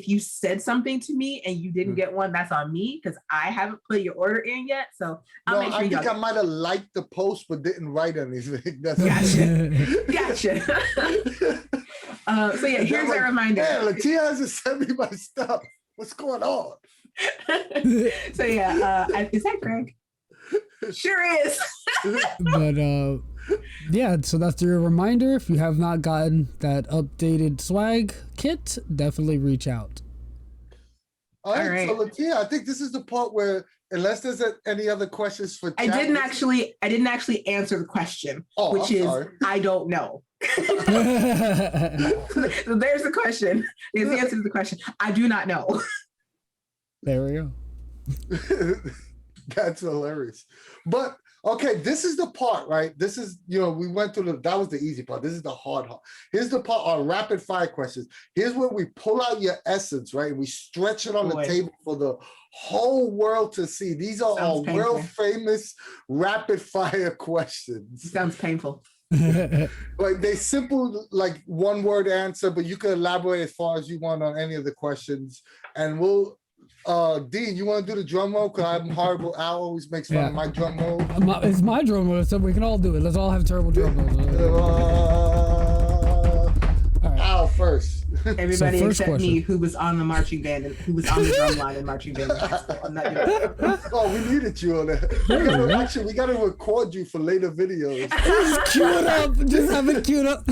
you said something to me and you didn't get one, that's on me because I haven't put your order in yet. So I'll make sure I think I might have liked the post but didn't write anything. That's Gotcha. So yeah, here's a reminder. Yeah, Latia hasn't sent me my stuff. What's going on? So yeah, is that Greg? Sure is. But yeah, so that's your reminder. If you have not gotten that updated swag kit, definitely reach out. All right. So Latia, I think this is the part where, unless there's any other questions for chat, I didn't actually answer the question, which is I don't know. So there's the question. There's the answer to the question. I do not know. There we go. That's hilarious. But okay, this is the part, right? This is, we went through that was the easy part. This is the hard part. Here's the part, our rapid fire questions. Here's where we pull out your essence, right? We stretch it on the table for the whole world to see. These are our world famous rapid fire questions. Sounds painful. Like they simple, like one word answer, but you can elaborate as far as you want on any of the questions. And we'll Dean, you want to do the drum roll? Because I'm horrible. Al always makes fun of my drum roll. It's my drum roll, so we can all do it. Let's all have terrible drum rolls. Al first. Everybody except me, who was on the marching band and who was on the drum line and marching band. I'm not doing that. Oh, we needed you on that. We got to record you for later videos. Just cue it up. Just have it queued up.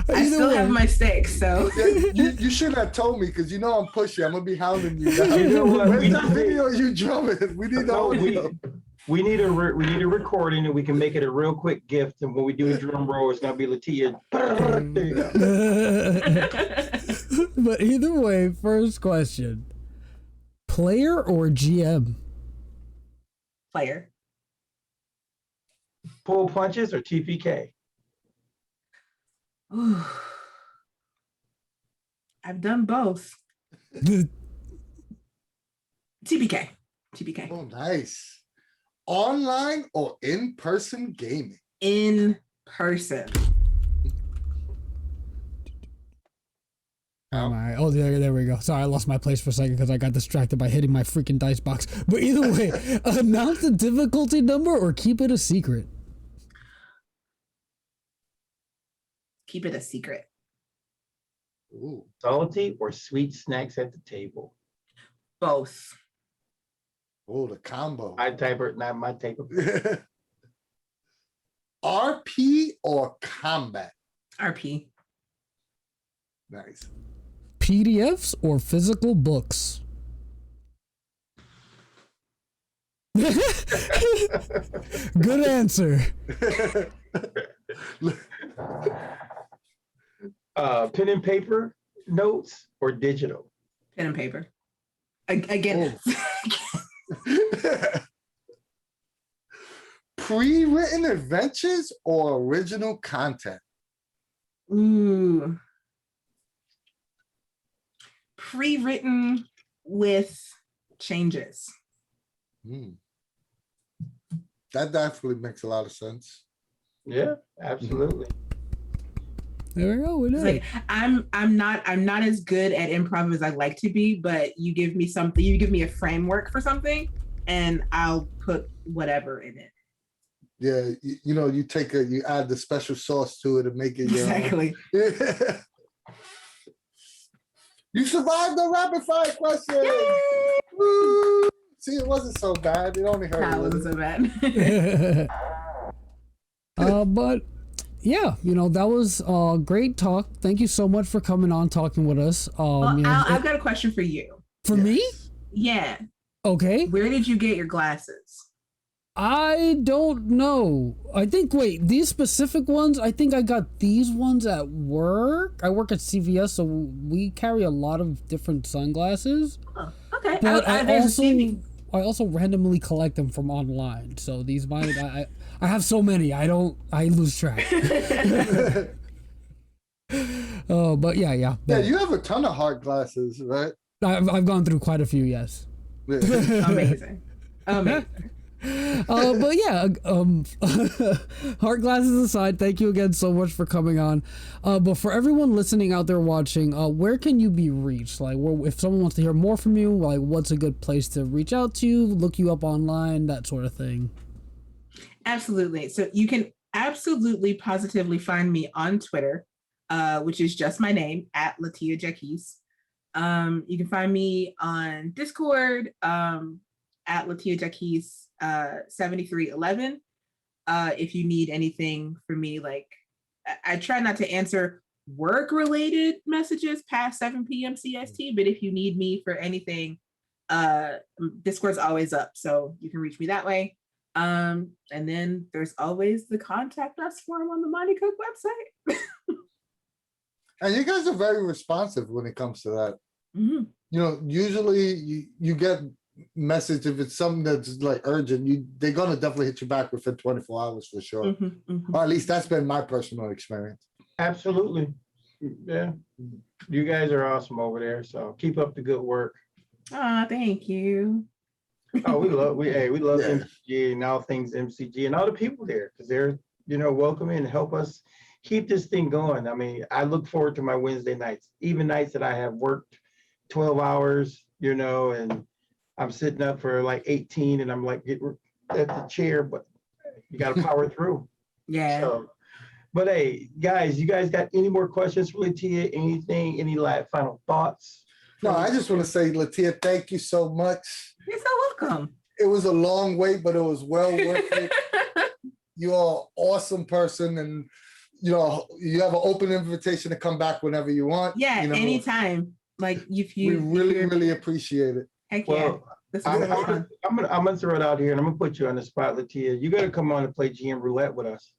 I still have my stakes, so. Yeah, you should have told me, because I'm pushy. I'm going to be hounding you now. You know what? Where's that video of you drumming? We need the audio. We need a recording, and we can make it a real quick gift. And when we do a drum roll, it's gonna be Latia. There you go. But either way, first question: player or GM? Player. Pull punches or TPK? I've done both. TPK. Oh, nice. Online or in-person gaming? In person. Oh, there we go. Sorry, I lost my place for a second because I got distracted by hitting my freaking dice box. But either way, announce the difficulty number or keep it a secret. Keep it a secret. Ooh. Salty or sweet snacks at the table? Both. Oh, the combo. I type it, not my type of. RP or combat? RP. Nice. PDFs or physical books? Good answer. Pen and paper notes or digital? Pen and paper. Again. Pre-written adventures or original content? Ooh. Pre-written with changes. That definitely makes a lot of sense. Yeah, absolutely. There we go. We know. Like, I'm not as good at improv as I'd like to be, but you give me something, you give me a framework for something, and I'll put whatever in it. Yeah, you add the special sauce to it and make it exactly. Yeah. You survived the rapid fire question. Woo! See, it wasn't so bad. It only hurt. That wasn't so bad. But yeah, that was a great talk. Thank you so much for coming on, talking with us. Well, I've got a question for you. For me? Yeah. Okay. Where did you get your glasses? I don't know. I think, wait, these specific ones, I think I got these ones at work. I work at CVS, so we carry a lot of different sunglasses. Oh, okay. But I also randomly collect them from online. So these might, I have so many, I lose track. Oh, but yeah. Yeah, you have a ton of hard glasses, right? I've gone through quite a few, yes. Amazing. But yeah, heart glasses aside, thank you again so much for coming on. But for everyone listening out there watching, where can you be reached? Like, if someone wants to hear more from you, like, what's a good place to reach out to you, look you up online, that sort of thing? Absolutely. So you can absolutely positively find me on Twitter, which is just my name, at Latia Jacquise. You can find me on Discord, at Latia Jacquise 7311. If you need anything from me, like I try not to answer work-related messages past 7 p.m. CST, but if you need me for anything, Discord's always up, so you can reach me that way. And then there's always the contact us form on the Monte Cook website. And you guys are very responsive when it comes to that. Mm-hmm. Usually you get message if it's something that's like urgent, they're gonna definitely hit you back within 24 hours for sure. Mm-hmm. Or at least that's been my personal experience. Absolutely. Yeah. You guys are awesome over there. So keep up the good work. Oh, thank you. Oh, we love Yeah. MCG and all things MCG and all the people there, because they're welcoming and help us keep this thing going. I mean, I look forward to my Wednesday nights, even nights that I have worked 12 hours, and I'm sitting up for like 18 and I'm like getting at the chair, but you got to power through. Yeah. So, but hey, guys, you guys got any more questions for Latia? Anything, any final thoughts? No, I just want to say, Latia, thank you so much. You're so welcome. It was a long wait, but it was well worth it. You're an awesome person, and you have an open invitation to come back whenever you want. Yeah, anytime. Like if you really appreciate it. Heck Well, yeah. I'm gonna throw it out here and I'm gonna put you on the spot, Latia. You gotta come on and play GM roulette with us.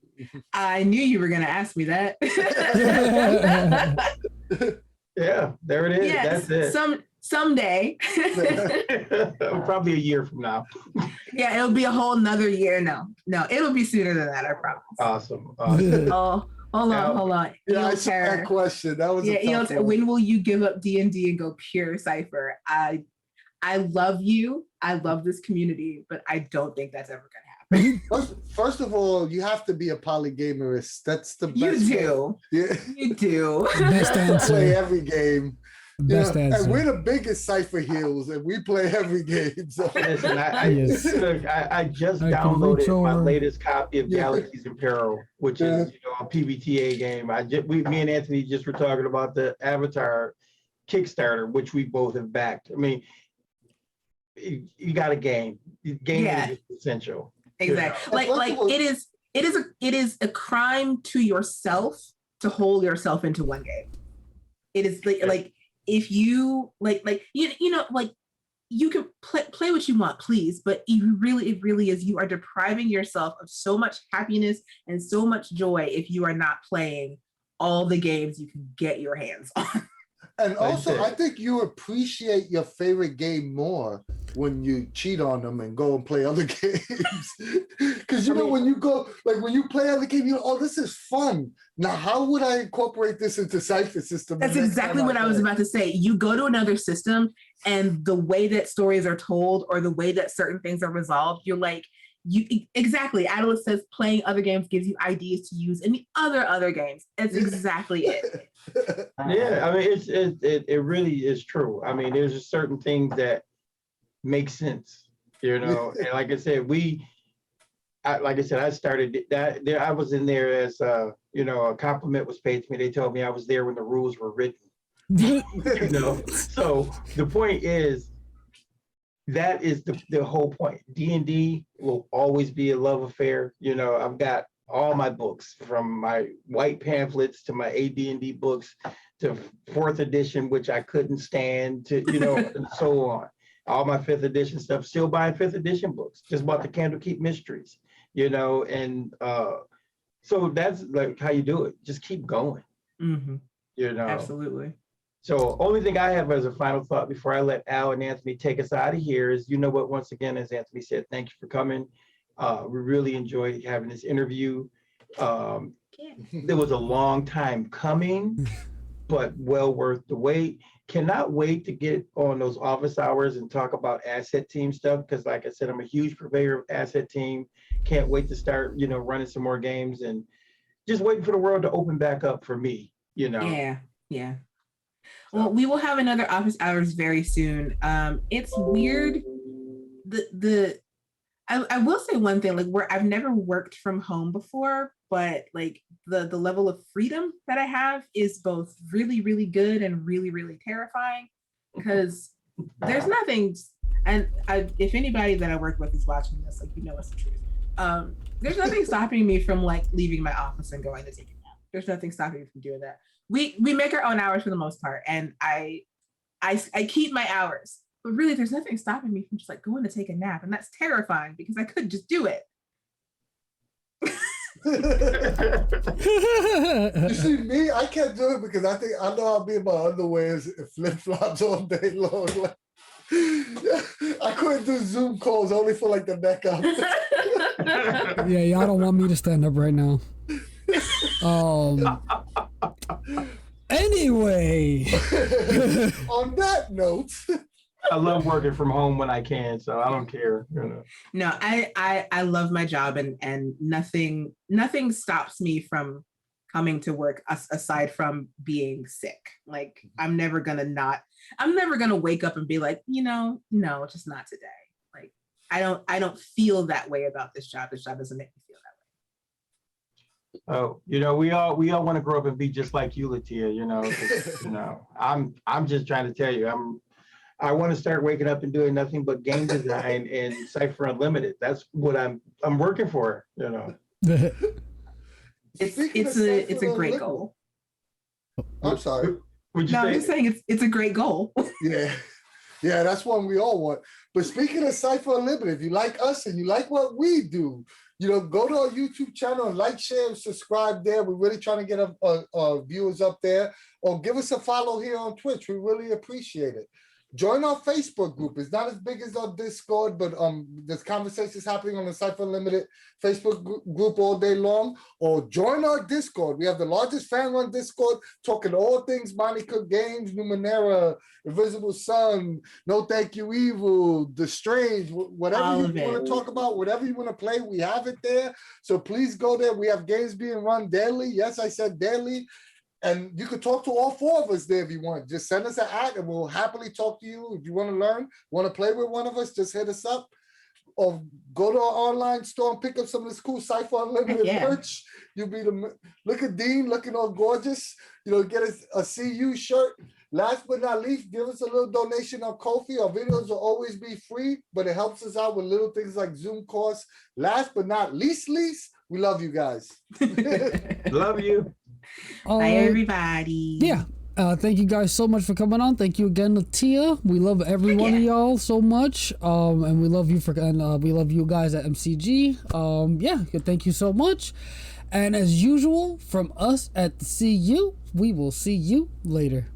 I knew you were gonna ask me that. Yeah, there it is. Yes, That's it. someday. Probably a year from now. Yeah, it'll be a whole nother year. No, it'll be sooner than that, I promise. Awesome. Oh, hold on. Yeah, I saw that question. That was when will you give up D&D and go pure Cypher? I love you. I love this community, but I don't think that's ever gonna happen. First of all, you have to be a polygamerist. That's the best. You do. Yeah. You do. Best answer. Play every game. Best answer. And we're the biggest Cypher heels, and we play every game. So. Listen, I just downloaded my latest copy of Galaxies in Peril, which is a PBTA game. Me and Anthony just were talking about the Avatar Kickstarter, which we both have backed. I mean, you got a game. Game is essential. Exactly. Like it is a crime to yourself to hold yourself into one game. It is like if you like you can play what you want, please, but it really is, you are depriving yourself of so much happiness and so much joy if you are not playing all the games you can get your hands on. And also, I think you appreciate your favorite game more when you cheat on them and go and play other games. Because when you play other games, this is fun. Now, how would I incorporate this into Cypher system? That's exactly what I was about to say. You go to another system, and the way that stories are told or the way that certain things are resolved, you're like, exactly. Adelaide says playing other games gives you ideas to use in the other games. That's exactly it. Yeah, I mean, it really is true. I mean, there's just certain things that make sense, and like I said, I started that there. I was in there as a compliment was paid to me. They told me I was there when the rules were written. So the point is, that is the whole point. D&D will always be a love affair. I've got all my books, from my white pamphlets to my AD&D books to fourth edition, which I couldn't stand, to, and so on. All my fifth edition stuff, still buying fifth edition books. Just bought the Candlekeep Mysteries, and so that's like how you do it. Just keep going, Absolutely. So only thing I have as a final thought before I let Al and Anthony take us out of here is, once again, as Anthony said, thank you for coming. We really enjoyed having this interview. There was a long time coming, but well worth the wait. Cannot wait to get on those office hours and talk about asset team stuff, because like I said, I'm a huge purveyor of asset team. Can't wait to start, running some more games, and just waiting for the world to open back up for me, Yeah. Well, we will have another office hours very soon. It's weird. I will say one thing, like, I've never worked from home before, but like the level of freedom that I have is both really, really good and really, really terrifying, because there's nothing, and if anybody that I work with is watching this, like, it's the truth. There's nothing stopping me from like leaving my office and going to take a nap. There's nothing stopping me from doing that. We make our own hours for the most part, and I keep my hours. But really, there's nothing stopping me from just like going to take a nap, and that's terrifying because I could just do it. You see, me, I can't do it because I know I'll be in my underwears and flip flops all day long. Like, I couldn't do Zoom calls only for like the neck up. Yeah, y'all don't want me to stand up right now. Anyway, on that note. I love working from home when I can, so I don't care. No, I love my job, and nothing stops me from coming to work aside from being sick. Like, I'm never gonna wake up and be like, no, just not today. Like, I don't feel that way about this job. This job doesn't make me feel that way. Oh, we all want to grow up and be just like you, Latia. I'm just trying to tell you, I want to start waking up and doing nothing but game design and Cypher Unlimited. That's what I'm working for. It's a great goal. I'm sorry. I'm just saying it's a great goal. Yeah, that's one we all want. But speaking of Cypher Unlimited, if you like us and you like what we do, go to our YouTube channel and like, share, and subscribe there. We're really trying to get our viewers up there. Or give us a follow here on Twitch. We really appreciate it. Join our Facebook group. It's not as big as our Discord, but there's conversations happening on the Cypher Unlimited Facebook group all day long. Or join our Discord. We have the largest fan-run Discord, talking all things Monte Cook Games, Numenera, Invisible Sun, No Thank You Evil, The Strange, whatever you want to talk about, whatever you want to play, we have it there. So please go there. We have games being run daily. Yes, I said daily. And you could talk to all four of us there if you want. Just send us an ad and we'll happily talk to you. If you want to learn, want to play with one of us, just hit us up. Or go to our online store and pick up some of this cool Cypher Unlimited merch. You'll be look at Dean looking all gorgeous. Get a CU shirt. Last but not least, give us a little donation on Ko-fi. Our videos will always be free, but it helps us out with little things like Zoom costs. Last but not least, we love you guys. Love you. Bye, everybody. Yeah. Thank you guys so much for coming on. Thank you again, Latia. We love every one of y'all so much. And we love you we love you guys at MCG. Thank you so much. And as usual, from us at the CU, we will see you later.